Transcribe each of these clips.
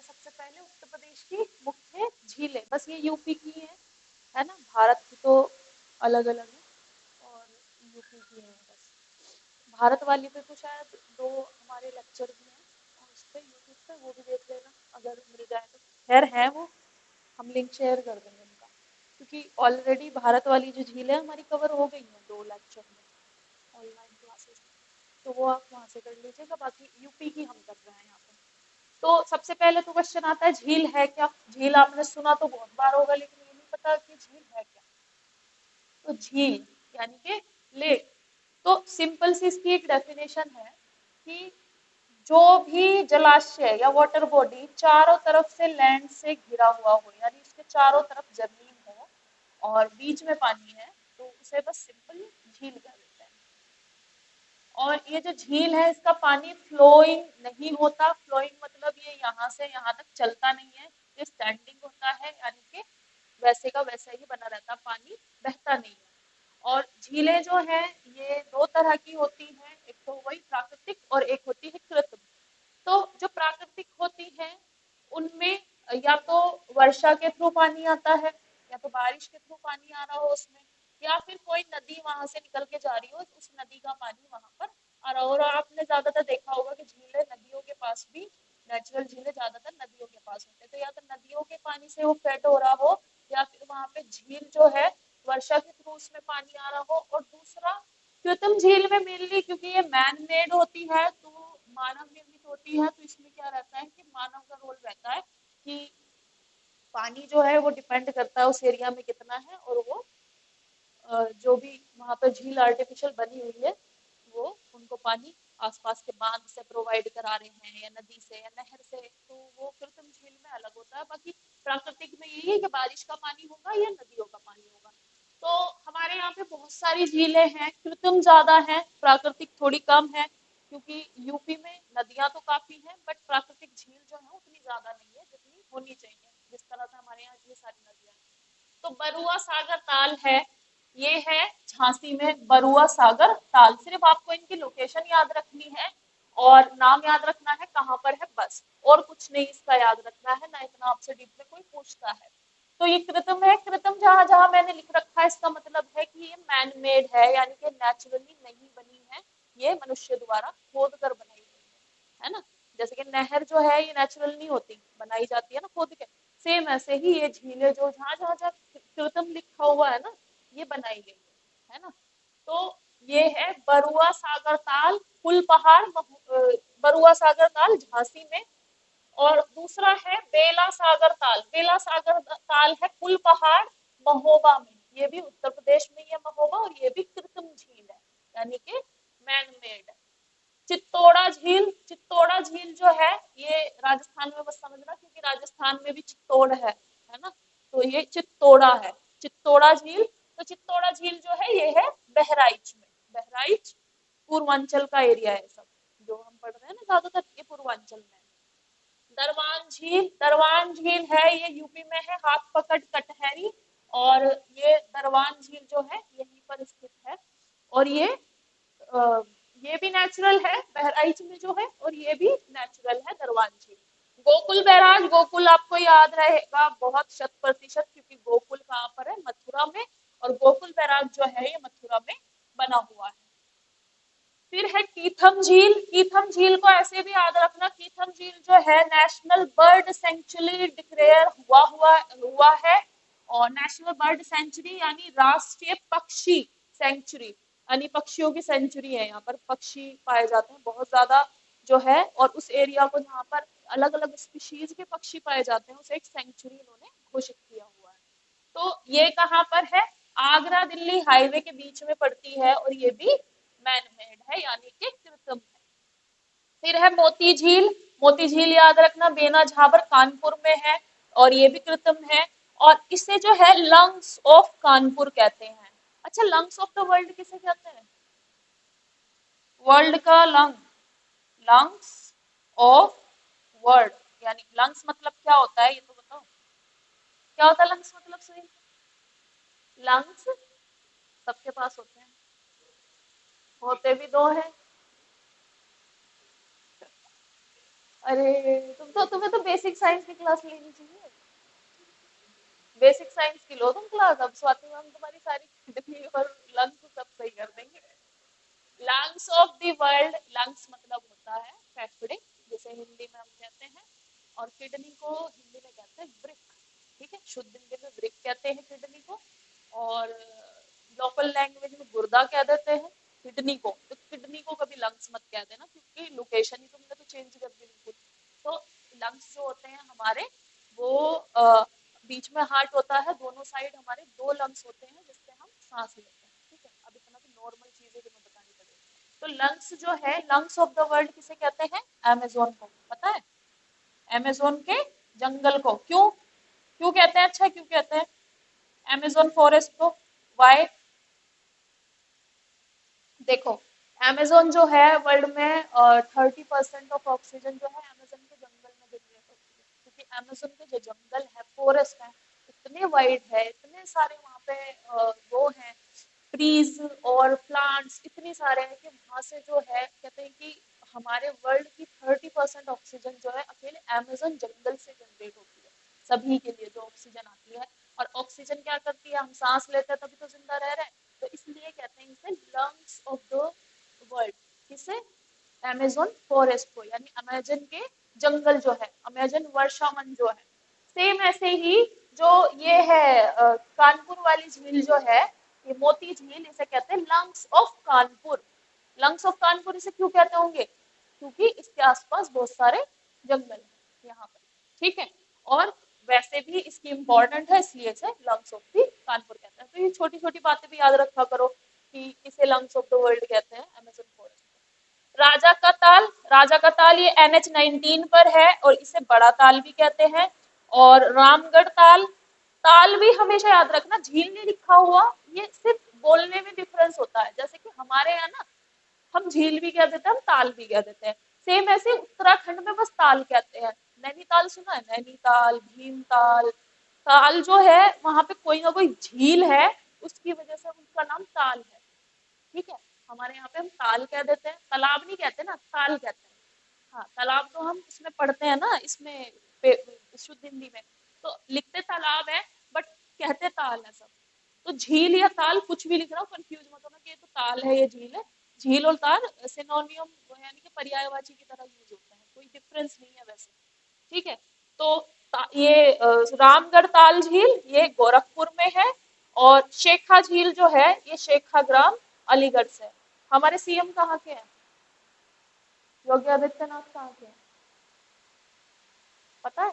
सबसे पहले उत्तर प्रदेश की मुख्य झीलें, बस ये यूपी की है ना, भारत की तो अलग अलग है और यूपी की है बस। भारत वाली पे तो शायद दो हमारे लेक्चर भी हैं और उस पर यूट्यूब पे वो भी देख लेना अगर मिल जाए तो। खैर है वो, हम लिंक शेयर कर देंगे उनका, क्योंकि ऑलरेडी भारत वाली जो झील है हमारी कवर हो गई है 2 लेक्चर में ऑनलाइन क्लासेस में, तो वो आप वहाँ से कर लीजिएगा। बाकी यूपी की हम कर रहे हैं यहाँ पे। तो सबसे पहले तो क्वेश्चन आता है झील है क्या। झील आपने सुना तो बहुत बार होगा, लेकिन ये नहीं पता कि झील है क्या। तो झील यानी कि लेक। तो सिंपल सी इसकी एक डेफिनेशन है कि जो भी जलाशय या वाटर बॉडी चारों तरफ से लैंड से घिरा हुआ हो, यानी उसके चारों तरफ जमीन हो और बीच में पानी है, तो उसे बस सिंपल झील कह देते हैं। और ये जो झील है इसका पानी फ्लोइंग नहीं होता। फ्लोइंग मतलब ये यहाँ से यहाँ तक चलता नहीं है, ये स्टैंडिंग होता है, यानी कि वैसे का वैसा ही बना रहता, पानी बहता नहीं है। और झीलें जो हैं ये 2 तरह की होती हैं, एक तो वही प्राकृतिक और एक होती है कृत्रिम। तो जो प्राकृतिक होती हैं उनमें या तो वर्षा के थ्रू पानी आता है, या तो बारिश के थ्रू पानी आ रहा हो उसमें, या फिर कोई नदी वहां से निकल के जा रही हो तो उस नदी का पानी वहां पर आ रहा हो। और आपने ज्यादातर देखा होगा कि झीलें नदियों के पास भी, नेचुरल झीलें ज्यादातर नदियों के पास होते हैं, तो या तो नदियों के पानी से वो फेड हो रहा हो, या फिर वहां पे झील जो है वर्षा के थ्रू उसमें पानी आ रहा हो। और दूसरा कृत्रिम झील में मेनली क्योंकि ये मैन मेड होती है, तो मानव निर्मित होती है, तो इसमें क्या रहता है कि मानव का रोल रहता है कि पानी जो है वो डिपेंड करता है उस एरिया में कितना है, और वो जो भी वहां पर झील आर्टिफिशियल बनी हुई है वो उनको पानी आसपास के बांध से प्रोवाइड करा रहे हैं, या नदी से या नहर से, तो वो कृत्रिम झील में अलग होता है। बाकी प्राकृतिक में यही है कि बारिश का पानी होगा या नदियों का पानी होगा। तो हमारे यहाँ पे बहुत सारी झीलें हैं, कृत्रिम ज्यादा है, प्राकृतिक थोड़ी कम है, क्योंकि यूपी में नदियां तो काफी हैं बट प्राकृतिक झील जो है उतनी ज्यादा नहीं है जितनी होनी चाहिए, जिस तरह से हमारे यहाँ इतनी सारी नदियां हैं। तो बरुआ सागर ताल है, ये है झांसी में बरुआ सागर ताल। सिर्फ आपको इनकी लोकेशन याद रखनी है और नाम याद रखना है कहाँ पर है, बस और कुछ नहीं इसका याद रखना है, ना इतना आपसे डीप में कोई पूछता है। तो ये कृत्रिम है, कृत्रिम जहां जहां मैंने लिख रखा है इसका मतलब है कि ये मैन मेड है, यानी कि नेचुरली नहीं बनी है, ये मनुष्य द्वारा खोद कर बनाई गई है ना। जैसे कि नहर जो है ये नेचुरल नहीं होती, बनाई जाती है ना खोद के, सेम ऐसे ही ये झीलें जो जहां जहां जहां कृत्रिम लिखा हुआ है ना ये बनाई गई है ना। तो ये है बरुआ सागर ताल, फुल पहाड़ बरुआ सागर ताल झांसी में। और दूसरा है बेला सागर ताल। बेला सागर ताल है कुल पहाड़ महोबा में, ये भी उत्तर प्रदेश में ही है महोबा, और ये भी कृत्रिम झील है, यानी कि मैन मेड है। चित्तौड़ा झील, चित्तौड़ा झील जो है ये राजस्थान में, बस समझना क्योंकि राजस्थान में भी चित्तौड़ है ना, तो ये चित्तौड़ा है, चित्तौड़ा झील। तो चित्तौड़ा झील जो है ये है बहराइच में, बहराइच पूर्वांचल का एरिया है सब, जो हम पढ़ रहे हैं ना ज्यादातर ये पूर्वांचल में है। दरवान झील, दरवान झील है ये यूपी में है, हाथ पकड़ कटहरी, और ये दरवान झील जो है यहीं पर स्थित है। और अ, ये भी नेचुरल है बहराइच में जो है, और ये भी नेचुरल है दरवान झील। गोकुल बैराज, गोकुल आपको याद रहेगा बहुत 100%, क्योंकि गोकुल कहाँ पर है, मथुरा में, और गोकुल बैराज जो है ये मथुरा में बना हुआ है। फिर है कीथम झील। कीथम झील को ऐसे भी याद रखना, कीथम झील जो है नेशनल बर्ड सेंचुरी डिक्लेयर हुआ है। और नेशनल बर्ड सेंचुरी यानी राष्ट्रीय पक्षी सेंचुरी, यानी पक्षियों की सेंचुरी है, यहाँ पर पक्षी पाए जाते हैं बहुत ज्यादा जो है, और उस एरिया को जहाँ पर अलग अलग स्पीशीज के पक्षी पाए जाते हैं उसे एक सेंचुरी इन्होंने घोषित किया हुआ है। तो ये कहाँ पर है, आगरा दिल्ली हाईवे के बीच में पड़ती है, और ये भी मैन मेड है यानी कि कृत्रिम है। फिर है मोती झील। मोती झील याद रखना बेना झाबर कानपुर में है, और ये भी कृत्रिम है। और इसे जो है लंग्स ऑफ कानपुर कहते हैं। अच्छा, लंग्स ऑफ द वर्ल्ड किसे कहते हैं, वर्ल्ड का लंग, लंग्स ऑफ वर्ल्ड, यानी लंग्स मतलब क्या होता है ये तो बताओ, क्या होता है लंग्स मतलब सही। लंग्स सबके पास होते हैं, होते भी दो हैं, अरे तुम्हें तो बेसिक साइंस की क्लास लेनी चाहिए। बेसिक साइंस की लो तुम क्लास, अब स्वाति मैम तुम्हारी सारी किडनी और लंग्स सब सही कर देंगे। Lungs of the world, lungs मतलब होता है फेफड़े, जिसे हिंदी में हम कहते हैं, और किडनी को हिंदी में कहते हैं वृक्क। ठीक है, शुद्ध हिंदी में वृक्क कहते हैं किडनी को, और लोकल लैंग्वेज में गुर्दा कह देते हैं किडनी को। तो किडनी को कभी लंग्स मत कह देना, क्योंकि लोकेशन ही तुमने तो चेंज कर दी बिल्कुल। तो लंग्स जो होते हैं हमारे, वो बीच में हार्ट होता है, दोनों साइड हमारे दो लंग्स होते हैं जिससे हम सांस लेते हैं। ठीक है, अब इतना तो नॉर्मल चीजें तुम्हें बतानी पड़ेगी। तो लंग्स जो है, लंग्स ऑफ द वर्ल्ड किसे कहते हैं? अमेजोन को, पता है? अमेजोन के जंगल को। क्यों क्यों कहते हैं? अच्छा, क्यों कहते हैं अमेजोन फॉरेस्ट को? वाई? देखो, अमेजोन जो है वर्ल्ड में 30% ऑफ ऑक्सीजन जो है अमेजोन के जंगल में जनरेट होती है, क्योंकि अमेजोन के जो जंगल है, फॉरेस्ट है, इतने वाइड है, इतने सारे वहाँ पे वो हैं ट्रीज और प्लांट्स, इतने सारे हैं कि वहां से जो है, कहते हैं कि हमारे वर्ल्ड की 30% ऑक्सीजन जो है अकेले अमेजोन जंगल से जनरेट होती है, सभी के लिए जो ऑक्सीजन आती है। और ऑक्सीजन क्या करती है? हम सांस लेते हैं तभी तो जिंदा रह रहे हैं। तो इसलिए कहते हैं इसे लंग्स ऑफ द वर्ल्ड। किसे? अमेजोन फॉरेस्ट को, यानी अमेजन के जंगल जो है, अमेजन वर्षावन जो है। सेम ऐसे ही जो ये है कानपुर वाली झील जो है, ये मोती झील, इसे कहते हैं lungs of Kanpur. Lungs of Kanpur इसे क्यों कहते होंगे? क्योंकि इसके आसपास बहुत सारे जंगल हैं यहाँ पर। ठीक है, और वैसे भी इसकी इम्पोर्टेंट है, इसलिए इसे लंग्स ऑफ दी कानपुर कहते हैं। तो ये छोटी छोटी बातें भी याद रखा करो कि इसे लंग्स ऑफ द वर्ल्ड कहते हैं अमेजन फॉरेस्ट। राजा का ताल, राजा का ताल ये NH-19 पर है, और इसे बड़ा ताल भी कहते हैं। और रामगढ़ ताल, ताल भी हमेशा याद रखना, झील नहीं लिखा हुआ, ये सिर्फ बोलने में डिफरेंस होता है। जैसे कि हमारे यहाँ ना, हम झील भी कह देते हैं, हम ताल भी कह देते हैं। सेम ऐसे उत्तराखंड में बस ताल कहते हैं। नैनीताल सुना है? नैनीताल, भीमताल। ताल जो है वहां पे कोई ना कोई झील है, उसकी वजह से उसका नाम ताल है। ठीक है, हमारे यहाँ पे हम ताल कह देते हैं, तालाब नहीं कहते ना, ताल कहते हैं। हाँ, तालाब तो हम इसमें पढ़ते हैं ना, इसमें शुद्ध हिंदी में तो लिखते तालाब है, बट कहते ताल है सब। तो झील या ताल कुछ भी लिख रहा हूँ, कंफ्यूज मत होना कि ये तो ताल है, ये झील है। झील और ताल सिनोनियम, यानी कि पर्यायवाची की तरह यूज होते हैं, कोई डिफरेंस नहीं है वैसे। ठीक है, तो ये रामगढ़ ताल झील ये गोरखपुर में है, और शेखा झील जो है ये शेखा ग्राम अलीगढ़ से है। हमारे CM कहाँ के हैं? योगी आदित्यनाथ कहाँ के हैं? पता है?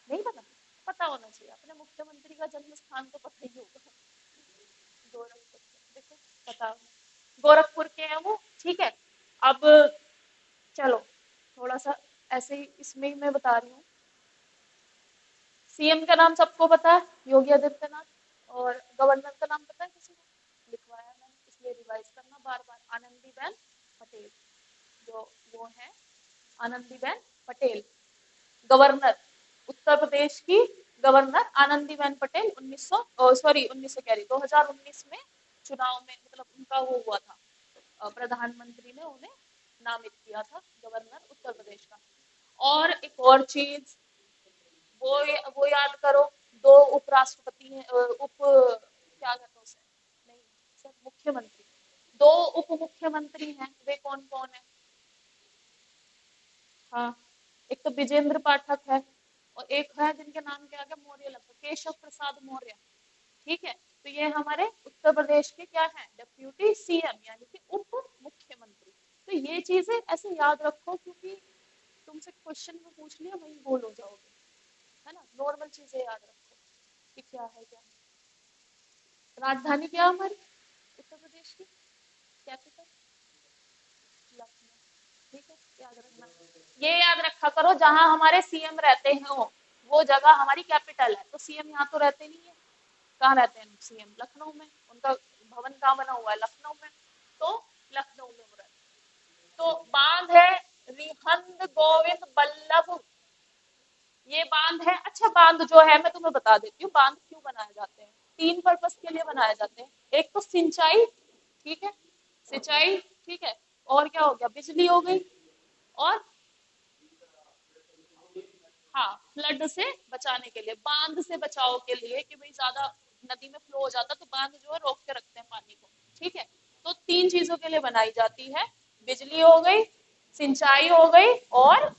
नहीं पता? पता होना चाहिए, अपने मुख्यमंत्री का जन्म स्थान तो पता ही होगा। गोरखपुर, देखो, पता, गोरखपुर के हैं वो। ठीक है, अब चलो थोड़ा सा ऐसे ही इसमें ही मैं बता रही हूँ। CM का नाम सबको पता है, योगी आदित्यनाथ। और गवर्नर का नाम पता है किसी को? लिखवाया मैंने, इसलिए रिवाइज करना बार बार, आनंदीबेन पटेल। जो वो है आनंदीबेन पटेल, गवर्नर, उत्तर प्रदेश की गवर्नर आनंदीबेन पटेल। 1900 कह रही 2019 में चुनाव में, मतलब उनका वो हुआ था, प्रधानमंत्री ने उन्हें नामित किया था गवर्नर उत्तर प्रदेश का। और एक और चीज, वो याद करो, दो उपराष्ट्रपति हैं, उप क्या कहते हैं उसे, नहीं सर, मुख्यमंत्री, दो उप मुख्यमंत्री हैं, वे कौन कौन है? हाँ, एक तो विजेंद्र पाठक है, और एक है जिनके नाम के आगे मौर्य लगता है, केशव प्रसाद मौर्य। ठीक है, तो ये हमारे उत्तर प्रदेश के क्या है? डेप्यूटी CM, यानी कि उप मुख्यमंत्री। तो ये चीजें ऐसे याद रखो, क्योंकि तुमसे क्वेश्चन में पूछ लिया वही बोल हो जाओगे, है ना? नॉर्मल चीजें याद रखो कि क्या है क्या नहीं। राजधानी क्या है हमारी उत्तर प्रदेश की? कैपिटल लखनऊ। ठीक है, याद रखना। ये याद रखा करो, जहां हमारे CM रहते हैं वो जगह हमारी कैपिटल है। तो CM यहाँ तो रहते नहीं है, कहाँ रहते हैं CM? लखनऊ में, उनका भवन कहाँ बना हुआ है? लखनऊ में। तो लखनऊ में वो रहते हैं। तो बांध है रिहंद गोविंद बल्लभ, ये बांध है। अच्छा, बांध जो है मैं तुम्हें बता देती हूँ, बांध क्यों बनाए जाते हैं। तीन पर्पस के लिए बनाए जाते हैं। एक तो सिंचाई, ठीक है, सिंचाई, ठीक है, और क्या हो गया? बिजली हो गई, और फ्लड से बचाने के लिए, बांध से बचाव के लिए कि भाई ज्यादा नदी में फ्लो हो जाता तो बांध जो है रोक के रखते हैं पानी को। ठीक है, तो 3 चीजों के लिए बनाई जाती है, बिजली हो गई, सिंचाई हो गई और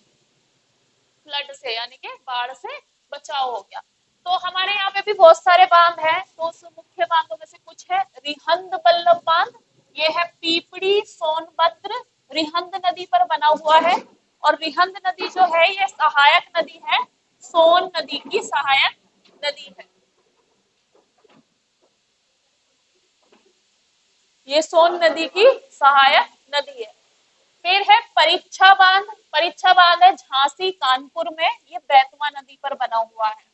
फ्लड से यानी कि बाढ़ से बचाव हो गया। तो हमारे यहाँ पे भी बहुत सारे बांध हैं, तो उस मुख्य बांधों में से कुछ है रिहंद बल्लभ बांध, ये है पीपड़ी सोनभद्र रिहंद नदी पर बना हुआ है। और रिहंद नदी जो है ये सहायक नदी है, सोन नदी की सहायक नदी है। ये सोन नदी की सहायक नदी है। फिर है परीक्षा बांध, परीक्षा बांध है झांसी कानपुर में, ये बैतवा नदी पर बना हुआ है।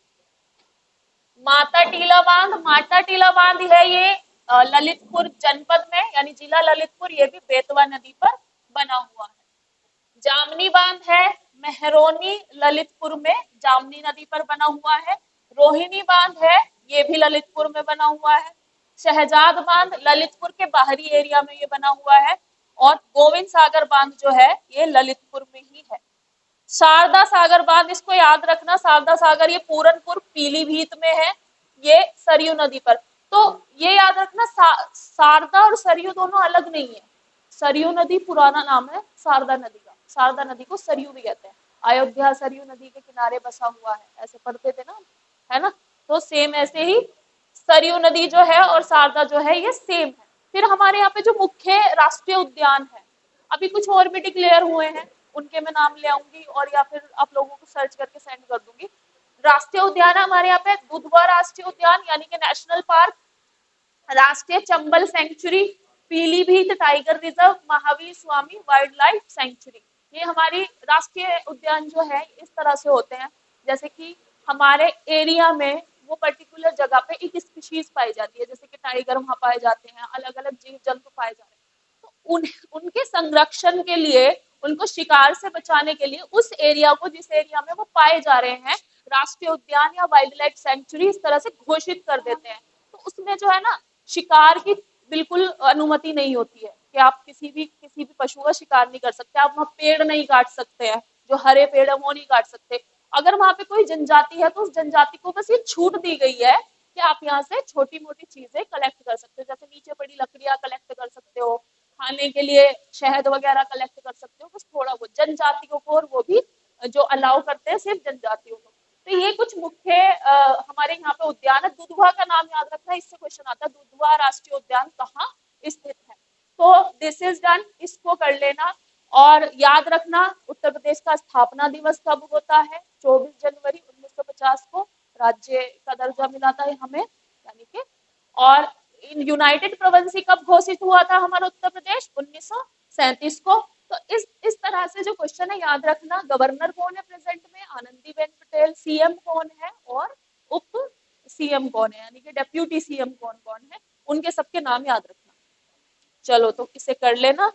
माता टीला बांध, माता टीला बांध है ये ललितपुर जनपद में यानी जिला ललितपुर, ये भी बेतवा नदी पर बना हुआ है। जामनी बांध है मेहरौनी ललितपुर में, जामनी नदी पर बना हुआ है। रोहिणी बांध है, ये भी ललितपुर में बना हुआ है। शहजाद बांध ललितपुर के बाहरी एरिया में ये बना हुआ है। और गोविंद सागर बांध जो है ये ललितपुर में ही है। शारदा सागर बांध, इसको याद रखना, शारदा सागर ये पूरनपुर पीलीभीत में है, ये सरयू नदी पर। तो ये याद रखना शारदा और सरयू दोनों अलग नहीं है। सरयू नदी पुराना नाम है शारदा नदी का, शारदा नदी को सरयू भी कहते हैं। अयोध्या सरयू नदी के किनारे बसा हुआ है, ऐसे पढ़ते थे ना, है ना। तो सेम ऐसे ही सरयू नदी जो है और शारदा जो है ये सेम है। फिर हमारे यहाँ पे जो मुख्य राष्ट्रीय उद्यान है, अभी कुछ और भी डिक्लेयर हुए हैं, उनके मैं नाम ले आऊंगी और या फिर आप लोगों को सर्च करके सेंड कर दूंगी। राष्ट्रीय उद्यान हमारे यहाँ पे दुधवा राष्ट्रीय उद्यान यानी कि नेशनल पार्क, राष्ट्रीय Chambal sanctuary, Pilibhit tiger reserve, Mahavir Swami wildlife sanctuary. ये हमारी राष्ट्रीय उद्यान जो है इस तरह से होते हैं, जैसे कि हमारे एरिया में वो पर्टिकुलर जगह पे एक स्पीशीज पाई जाती है, जैसे कि टाइगर वहां पाए जाते हैं, अलग अलग जीव जंतु पाए जा रहे हैं। तो उनके संरक्षण के लिए, उनको शिकार से बचाने के लिए उस एरिया को, जिस एरिया में वो पाए जा रहे हैं, राष्ट्रीय उद्यान या वाइल्ड लाइफ सेंचुरी इस तरह से घोषित कर देते हैं। तो उसमें जो है ना शिकार की बिल्कुल अनुमति नहीं होती है कि आप किसी भी पशु का शिकार नहीं कर सकते, आप वहाँ पेड़ नहीं काट सकते हैं, जो हरे पेड़ है वो नहीं काट सकते। अगर वहां पे कोई जनजाति है तो उस जनजाति को बस ये छूट दी गई है कि आप यहाँ से छोटी मोटी चीजें कलेक्ट कर सकते हो, जैसे नीचे पड़ी लकड़ियां कलेक्ट कर सकते हो, खाने के लिए शहद वगैरह कलेक्ट कर सकते हो, बस थोड़ा बहुत जनजातियों को, और वो भी जो अलाउ करते हैं सिर्फ जनजातियों को। तो ये कुछ मुख्य हमारे यहाँ पे उद्यान है। दुधवा का नाम याद रखना, इससे क्वेश्चन आता है, दुधवा राष्ट्रीय उद्यान कहाँ स्थित है। तो दिस इज डन, इसको कर लेना। और याद रखना उत्तर प्रदेश का स्थापना दिवस कब होता है, 24 जनवरी 1950 को राज्य का दर्जा मिला था हमें, यानी कि। और यूनाइटेड प्रोविंस कब घोषित हुआ था हमारा उत्तर प्रदेश, 1937 को। तो इस तरह से जो क्वेश्चन है याद रखना, गवर्नर कौन है प्रेजेंट में, आनंदीबेन पटेल, सीएम कौन है और उप सीएम कौन है, यानी कि डेप्यूटी सीएम कौन कौन है, उनके सबके नाम याद रखना। चलो तो इसे कर लेना।